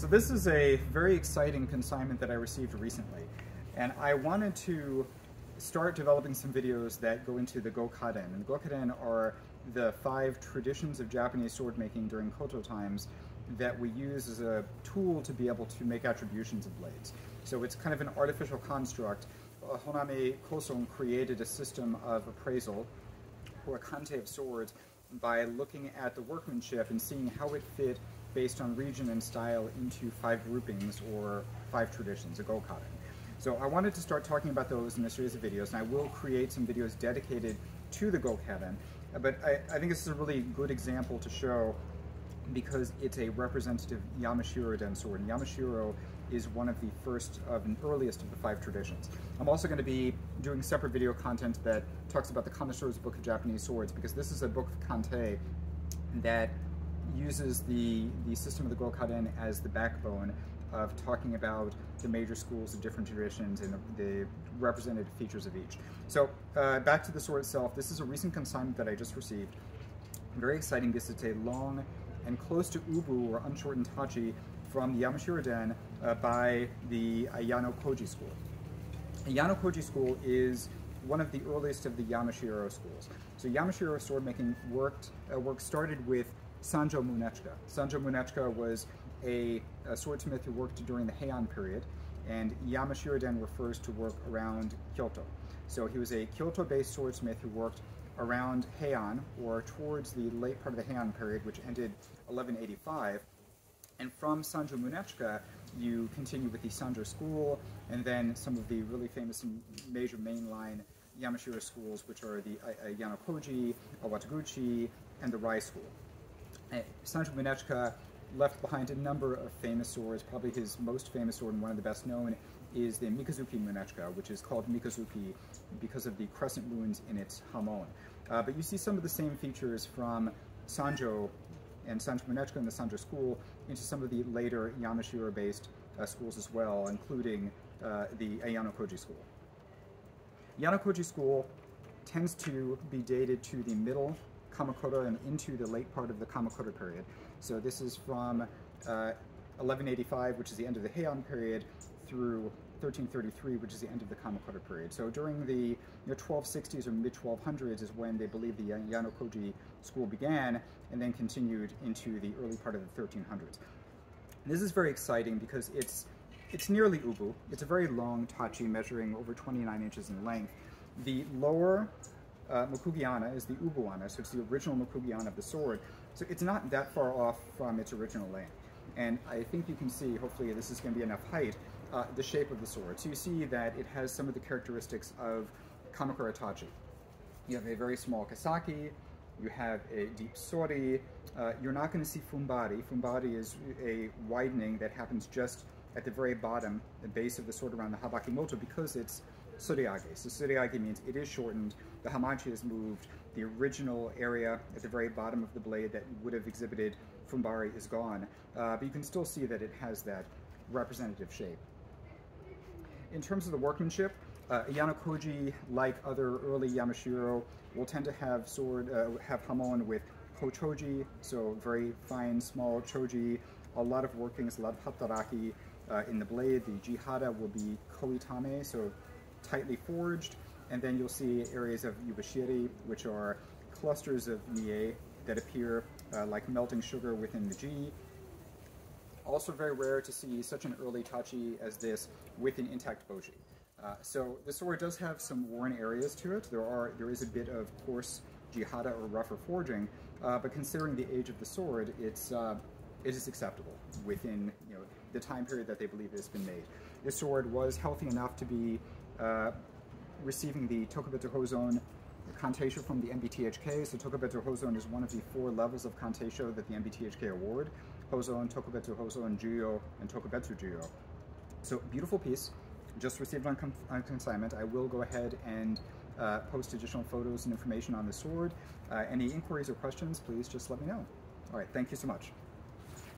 So this is a very exciting consignment that I received recently, and I wanted to start developing some videos that go into the Gokaden. And the Gokaden are the 5 traditions of Japanese sword making during Koto times that we use as a tool to be able to make attributions of blades. So it's kind of an artificial construct. Honame Koson created a system of appraisal, or a kante of swords, by looking at the workmanship and seeing how it fit based on region and style into 5 groupings or 5 traditions, a Gokaden. So I wanted to start talking about those in a series of videos, and I will create some videos dedicated to the Gokaden. But I think this is a really good example to show because it's a representative Yamashiro-den sword. And Yamashiro is one of the first of and earliest of the 5 traditions. I'm also going to be doing separate video content that talks about the Connoisseur's Book of Japanese Swords, because this is a book of kante that uses the system of the Gokaden as the backbone of talking about the major schools of different traditions and the representative features of each. So back to the sword itself, this is a recent consignment that I just received. Very exciting because it's a long and close to ubu, or unshortened tachi, from the Yamashiro-den by the Ayanokoji school. Ayanokoji school is one of the earliest of the Yamashiro schools. So Yamashiro sword making work started with Sanjo Munechika. Sanjo Munechika was a swordsmith who worked during the Heian period, and Yamashiro-den refers to work around Kyoto. So he was a Kyoto-based swordsmith who worked around Heian, or towards the late part of the Heian period, which ended 1185. And from Sanjo Munechika, you continue with the Sanjo school, and then some of the really famous and major mainline Yamashiro schools, which are the Ayanokoji, Awataguchi, and the Rai school. Sanjo Munechika left behind a number of famous swords. Probably his most famous sword and one of the best known is the Mikazuki Munechika, which is called Mikazuki because of the crescent wounds in its hamon. But you see some of the same features from Sanjo and Sanjo Munechika and the Sanjo school into some of the later Yamashiro-based schools as well, including the Ayanokoji school. Ayanokoji school tends to be dated to the middle Kamakura and into the late part of the Kamakura period. So this is from 1185, which is the end of the Heian period, through 1333, which is the end of the Kamakura period. So during the 1260s or mid-1200s is when they believe the Ayanokoji school began, and then continued into the early part of the 1300s. This is very exciting because it's nearly ubu. It's a very long tachi measuring over 29 inches in length. The lower Mokugiana is the ubuana, so it's the original Mokugiana of the sword. So it's not that far off from its original length. And I think you can see, hopefully this is going to be enough height, the shape of the sword. So you see that it has some of the characteristics of Kamakura tachi. You have a very small kasaki, you have a deep sori, you're not going to see fumbari. Fumbari is a widening that happens just at the very bottom, the base of the sword around the habakimoto, because it's suriage. So suriage means it is shortened, the hamachi is moved, the original area at the very bottom of the blade that would have exhibited fumbari is gone, but you can still see that it has that representative shape. In terms of the workmanship, Ayanokoji, like other early Yamashiro, will tend to have have hamon with kochoji, so very fine, small choji, a lot of workings, a lot of hataraki in the blade. The jihada will be koitame, so tightly forged, and then you'll see areas of yubashiri, which are clusters of mie that appear like melting sugar within the ji. Also very rare to see such an early tachi as this with an intact boji. So the sword does have some worn areas to it. There is a bit of coarse jihada or rougher forging, but considering the age of the sword, it is acceptable within the time period that they believe it has been made. This sword was healthy enough to be receiving the Tokubeto Hozon Kanteisho from the MBTHK. So Tokubeto Hozon is one of the 4 levels of Kanteisho that the MBTHK award. Hozon, Tokubeto Hozon, Juyo, and Tokubetsu Juyo. So beautiful piece, just received on consignment. I will go ahead and post additional photos and information on the sword. Any inquiries or questions, please just let me know. All right, thank you so much.